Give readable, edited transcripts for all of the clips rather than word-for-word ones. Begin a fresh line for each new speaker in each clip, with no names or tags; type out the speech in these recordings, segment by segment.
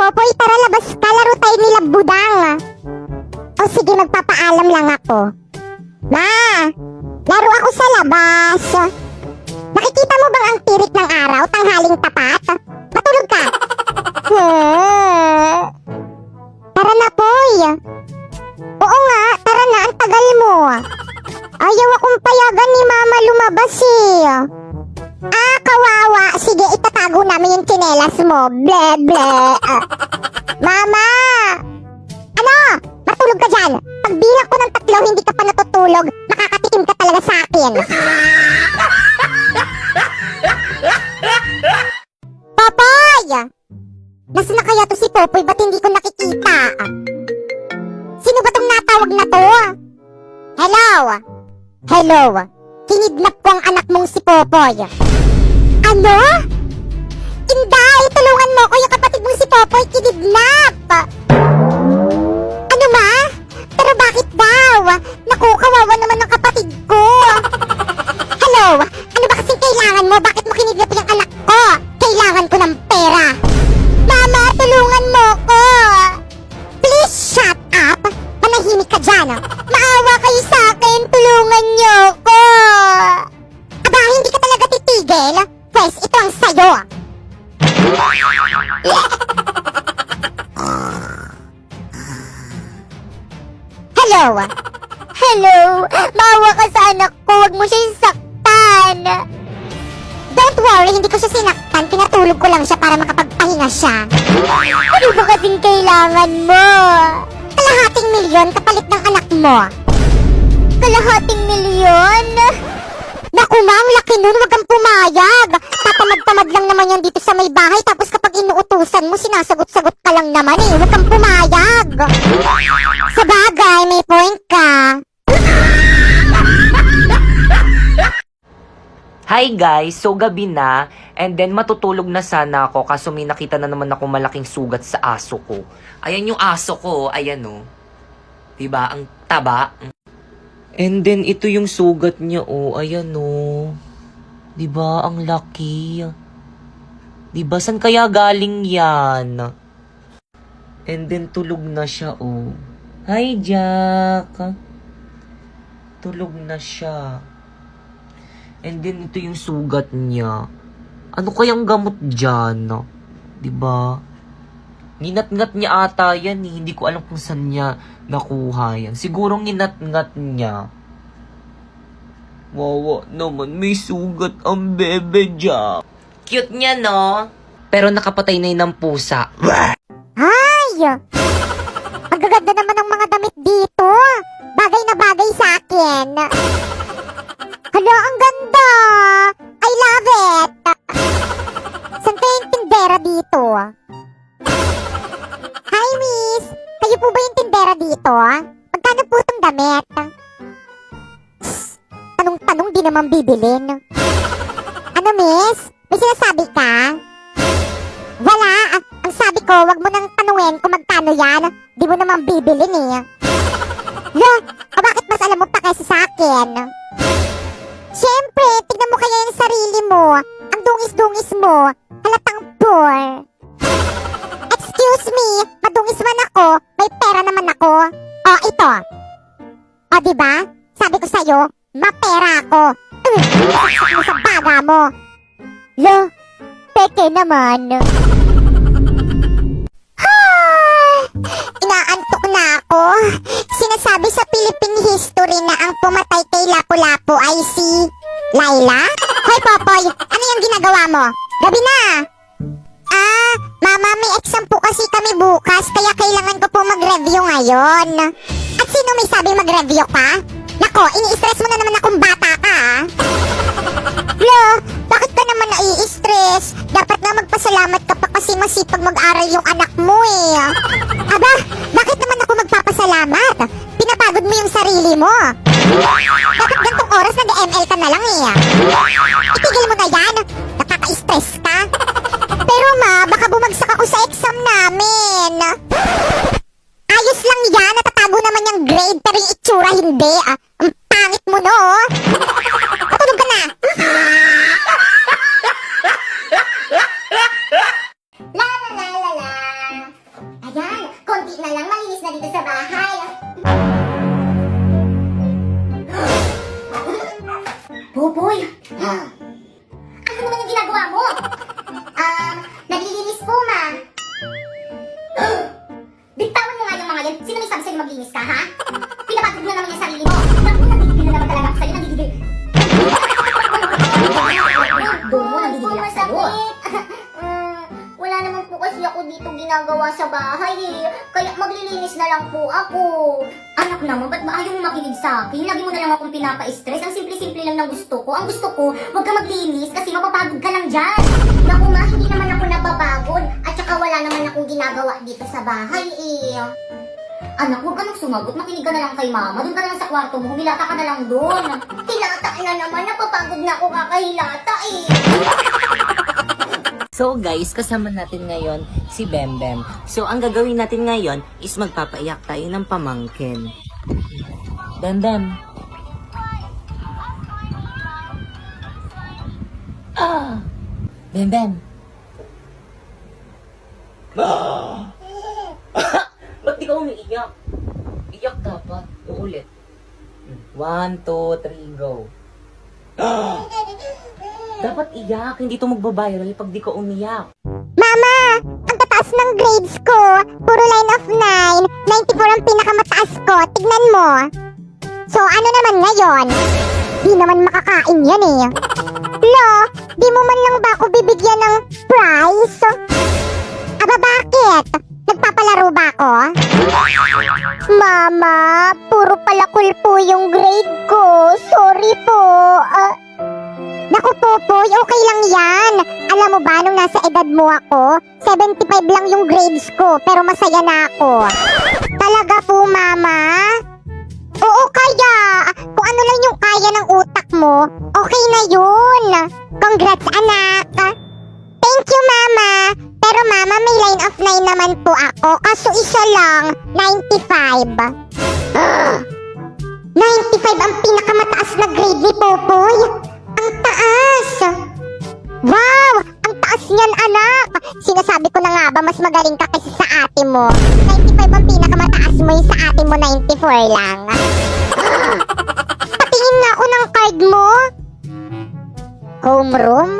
Popoy, tara labas ka, laro tayo nila budang. O sige, magpapaalam lang ako. Ma, laro ako sa labas. Nakikita mo bang ang tirik ng araw, tanghaling tapat? Matulog ka. Tara na, Poy. Oo nga, tara na, ang tagal mo. Ayaw akong payagan ni Mama lumabas eh. Ah, kawawa. Sige, itatago namin yung tsinelas mo. Ble, ble. Mama! Ano? Matulog ka dyan. Pagbilang ko ng 3, hindi ka pa natutulog. Makakatikim ka talaga sa akin. Popoy! Nasaan na kaya to si Popoy? Ba't hindi ko nakikita? Sino ba tong natawag na to? Hello? Hello? Kinidnap ko ang anak mong si Popoy. Ano? Inday, tulungan mo ko, yung kapatid mong si Popoy kinidnap. Ano ma? Pero bakit daw? Naku, kawawa naman ng kapatid ko. Hello? Ano ba kasing kailangan mo? Bakit mo kinidnap yung anak ko? Kailangan ko ng pera. Mama, tulungan mo ko. Please shut up. Manahimik ka dyan. Maawa kayo sa akin. Tulungan niyo ko. Aba, hindi ka talaga titigil? Pwes, ito ang sayo. Hello? Hello? Maawa ka sa anak ko. Huwag mo siyang saktan. Don't worry, hindi ko siya sinaktan. Pinatulog ko lang siya para makapagpahinga siya. Ano ba kasing kailangan mo? Kalahating milyon kapalit ng anak mo. Kalahating milyon? Naku ma'am, laki nun, wag kang pumayag. Tatamad-tamad lang naman yan dito sa may bahay. Tapos kapag inuutusan mo, sinasagot-sagot ka lang naman eh. Wag kang pumayag. Sa bagay, may point ka.
Hi guys! So gabi na, and then matutulog na sana ako kaso may nakita na naman ako malaking sugat sa aso ko. Ayan yung aso ko, ayan o. Diba? Ang taba. And then ito yung sugat niya o, ayan o. Diba? Ang laki. Diba? San kaya galing yan? And then tulog na siya o. Hi Jack! Tulog na siya. And then, ito yung sugat niya. Ano kayang gamot dyan? Diba? Ninat-ngat niya ata yan eh. Hindi ko alam kung saan niya nakuha yan. Siguro ninat-ngat niya. Wawa naman, may sugat ang bebe dyan. Cute niya, no? Pero nakapatay na yun ng pusa.
Ay! Ang gaganda naman ng mga damit dito. Bagay na bagay sa akin. Hala, ang ganda! I love it! Saan kayong tindera dito? Hi, miss! Kayo po ba yung tindera dito? Magkano po itong damit? Tanong-tanong, di naman bibilin. Ano, miss? May sinasabi ka? Wala! Ang sabi ko, wag mo nang tanungin kung magkano yan. Di mo naman bibilin eh. Bakit mas alam mo pa kaysa sa akin? Siyempre, tignan mo kaya yung sarili mo. Ang dungis-dungis mo. Halatang poor. Excuse me, madungis man ako. May pera naman ako. O, ito. O, diba? Sabi ko sa'yo, mapera ako. Mo sa baga mo. Peke naman. Inaantok na ako. Sinasabi sa Philippine history na ang pumatay kay Lapu-Lapu ay si Laila? Hoy Popoy, ano yung ginagawa mo? Gabi na! Mama, may exam po kasi kami bukas kaya kailangan ko po mag-review ngayon. At sino may sabi mag-review ka? Nako, ini-stress mo na naman akong bata ka bakit ka naman nai-stress? Dapat na magpasalamat ka pa kasi masipag mag-aral yung anak mo eh. Aba, bakit naman ako magpapasalamat? Pinapagod mo yung sarili mo. Dapat gantong oras nag-ML ka na lang eh. Itigil mo na yan. Nakaka-stress ka. Pero ma, baka bumagsak ako sa exam namin. Ayos lang yan. Natatago naman yung grade pero yung itsura hindi. Ang pangit mo no. Patulog ka na. La la la la la. ako dito ginagawa sa bahay eh. Kaya maglilinis na lang po ako. Anak naman, ba't ba ayaw mo makinig sa akin? Lagi mo na lang akong pinapa-stress. Ang simple-simple lang ng gusto ko. Ang gusto ko, huwag ka maglinis kasi mapapagod ka lang dyan. Naku ma, hindi naman ako napapagod. At saka wala naman akong ginagawa dito sa bahay eh. Anak, huwag ka nang sumagot. Makinig ka na lang kay mama. Doon ka na lang sa kwarto mo. Humilata ka na lang doon. Hilata na naman. Napapagod na ako kakahilata eh.
So guys, kasama natin ngayon si Bembem. So ang gagawin natin ngayon is magpapaiyak tayo ng pamangkin. Bembem. Ah! Bembem. Ah! Ba't di ka umiiyak? Iyak dapat. Uulit. 1, 2, 3, go. Dapat iyak, hindi to magbabiral pag di ka umiyak.
Mama, ang tataas ng grades ko. Puro line of 9. 94 ang pinakamataas ko. Tignan mo. So, ano naman ngayon? Di naman makakain yan eh. Lo, di mo man lang ba ako bibigyan ng prize? Aba, bakit? Nagpapalaro ba ako? Mama, puro palakul po yung grade ko. Sorry po. Naku, Popoy, okay lang yan. Alam mo ba, nung nasa edad mo ako, 75 lang yung grades ko, pero masaya na ako. Talaga po, Mama? Oo, kaya. Kung ano lang yung kaya ng utak mo, okay na yun. Congrats, anak. Thank you, Mama. Pero Mama, may line of 9 naman po ako, kaso isa lang, 95. 95 ang pinakamataas na grade ni Popoy. Ang taas! Wow! Ang taas niyan, anak! Sinasabi ko na nga ba, mas magaling ka kasi sa ate mo. 95 ang pinakamataas mo, yung sa ate mo 94 lang. Patingin nga ako ng card mo. Homeroom?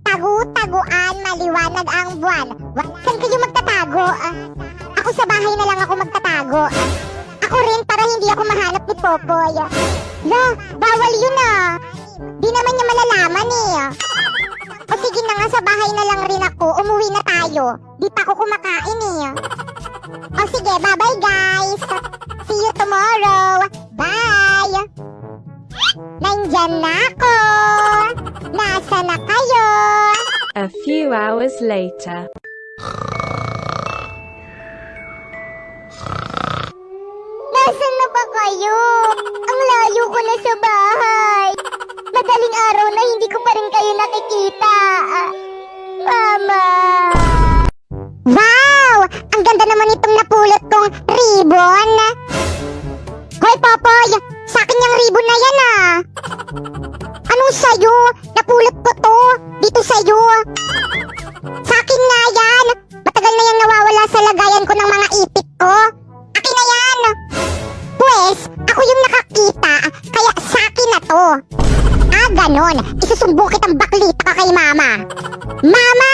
Tagu-taguan, maliwanag ang buwan. Saan kayo magtatago? Ako sa bahay na lang ako magtatago. Ako rin para hindi ako mahanap ni Popoy. La, bawal yun ah. Di naman niya malalaman eh. O sige na nga, sa bahay na lang rin ako. Umuwi na tayo. Di pa ako kumakain eh. O sige, bye-bye guys. See you tomorrow. Bye. Nandyan na ako. Nasa na kayo?
A few hours later.
Nasaan na ba kayo? Ang layo ko na sa bahay. Madaling araw na hindi ko pa rin kayo nakikita. Mama! Wow! Ang ganda naman itong napulot kong ribbon. Hoy, Popoy! Sa akin yung ribbon na yan ah! Anong sayo? Napulot ko to! Dito sayo! Sa akin nga yan! Matagal na yung nawawala sa lagayan ko ng mga ipit ko. Akin na yan! Pwes, ako yung nakakita, kaya sa akin na to. Ah, ganon. Isusumbong kitang baklita ka kay Mama. Mama!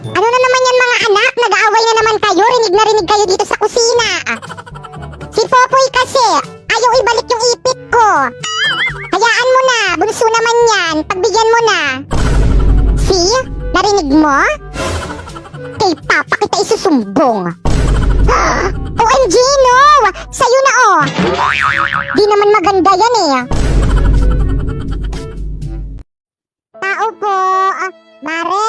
Ano na naman yan mga anak? Nag-aaway na naman kayo. Rinig na rinig kayo dito sa kusina. Si Popoy kasi, ayaw ibalik yung ipit ko. Hayaan mo na. Bunso naman yan. Pagbigyan mo na. See? Narinig mo? Kay Papa kita isusumbong. OMG, no! Sa'yo na, oh! Di naman maganda yan, eh. Tao po. Mare.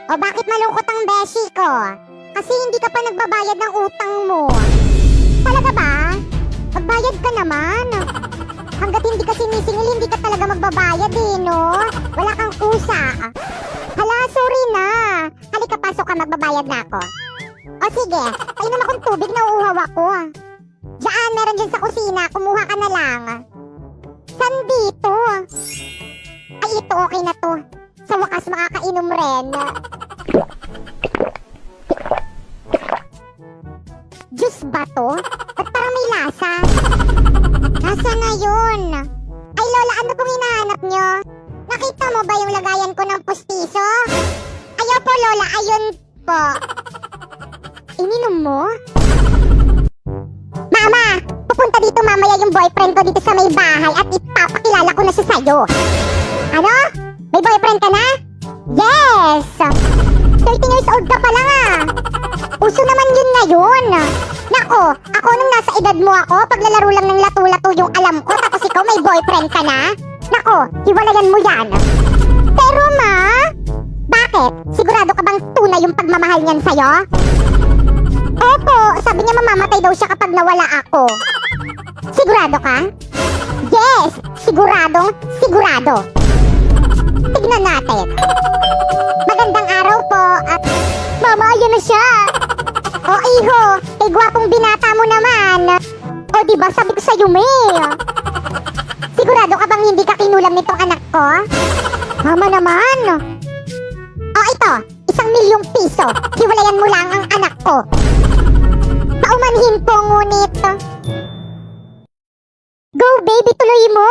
O bakit malungkot ang beshi ko? Kasi hindi ka pa nagbabayad ng utang mo. Talaga ba? Magbayad ka naman. Hanggat hindi ka sinisingil, hindi ka talaga magbabayad, eh, no? Wala kang kusa. Hala, sorry na. Halika, pasok ka, magbabayad na ako. O sige, painom akong tubig, nauuhaw ako. Diyan, meron dyan sa kusina, kumuha ka na lang. San dito? Ay, ito okay na to. Sa wakas makakainom rin. Juice ba to? Ba't parang may lasa? Lasa na yun. Ay Lola, ano pong hinahanap nyo? Nakita mo ba yung lagayan ko ng pustiso? Ayaw po Lola, ayun po. Ininom mo? Mama, pupunta dito mamaya yung boyfriend ko dito sa may bahay at ipapakilala ko na siya sa'yo. Ano? May boyfriend ka na? Yes! old ka pa lang ah. Uso naman yun ngayon. Nako, ako nung nasa edad mo ako, paglalaro lang ng lato-lato yung alam ko, tapos ikaw may boyfriend ka na? Nako, hiwalayan mo yan. Pero ma, bakit? Sigurado ka bang tunay yung pagmamahal niyan sa'yo? Opo, sabi niya mamamatay daw siya kapag nawala ako. Sigurado ka? Yes, siguradong sigurado. Tignan natin. Magandang araw po at... Mama, ayun na siya. O iho, kay gwapong binata mo naman. O diba sabi ko sa'yo, May. Sigurado ka bang hindi ka kinulam nitong anak ko? Mama naman. O ito, 1,000,000 piso. Hiwalayan mo lang ang anak ko. Paumanhin po ngunit. Go baby, tuloy mo.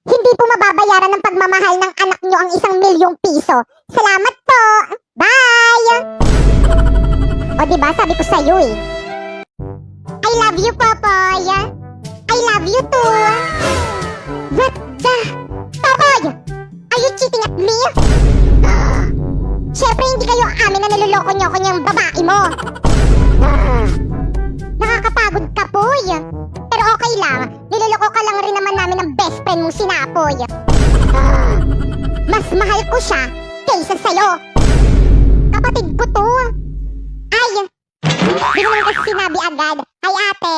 Hindi po mababayaran ng pagmamahal ng anak nyo ang 1,000,000 piso. Salamat po. Bye. O diba sabi ko sa'yo eh. I love you, Popoy. I love you too. What the? Popoy! Are you cheating at me? Siyempre hindi kayo amin na niloloko nyo ko niyang babae mo. Nakakapagod ka, Poy. Pero okay lang. Niloloko ka lang rin naman namin ng best friend mong sinapoy. Mas mahal ko siya kaysa sa'yo. Kapatid ko to. Ay, di mo naman kasi sinabi agad. Ay ate.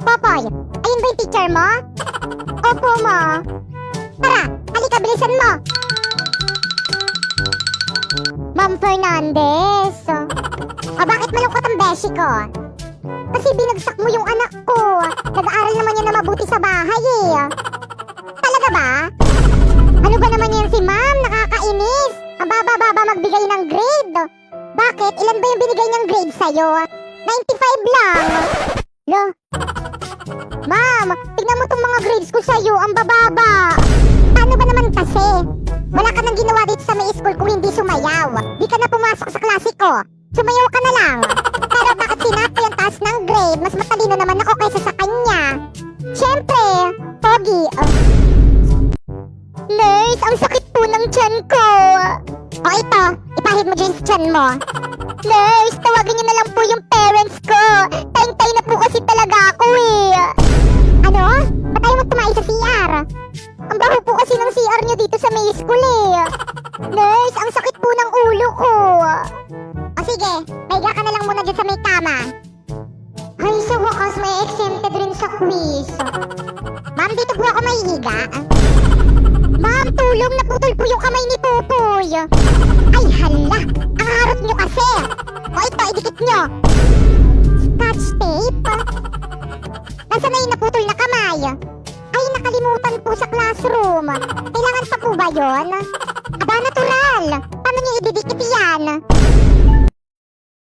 Popoy, ayun ba yung teacher mo? Opo mo. Tara, halika bilisan mo. Ma'am Fernandez. Bakit malungkot ang beshi ko? Kasi binagsak mo yung anak ko. Nag-aaral naman yan na mabuti sa bahay eh. Talaga ba? Ano ba naman yan si ma'am? Nakakainis. Ang baba-baba magbigay ng grade. Bakit? Ilan ba yung binigay ng grade sa'yo? 95 lang. Lo? Ma'am, tignan mo tong mga grades ko sa'yo. Ang bababa. Paano ba naman kasi? Wala ka nang ginawa dito sa may school kung hindi sumayaw. Di ka na pumasok sa klase ko. Sumayaw ka na lang. Pero bakit sinapo yung taas ng grade? Mas matalino naman ako kaysa sa kanya. Siyempre, Pogi. Nurse, ang sakit po ng tiyan ko. O ito, ipahid mo dyan sa tiyan mo. Nurse, tawagin niyo na lang po yung parents ko. Tayong-tay na po kasi talaga ako eh. Ano? Ba't tayo mo tumayo sa CR? Ang baho po kasi ng CR niyo dito sa may school eh. Nurse, ang sakit po ng ulo ko. O sige, maiga ka na lang muna dyan sa may kama. Ay, sa wakas may exempted rin sa quiz. Ma'am, dito po ako mahihiga. Ma'am, tulong, naputol po yung kamay ni Popoy. Ay, hala, ang harot nyo kasi. O ito, idikit nyo. Scotch tape? Nasaan na yung naputol na kamay? Ay, nakalimutan po sa classroom. Kailangan pa po ba yun?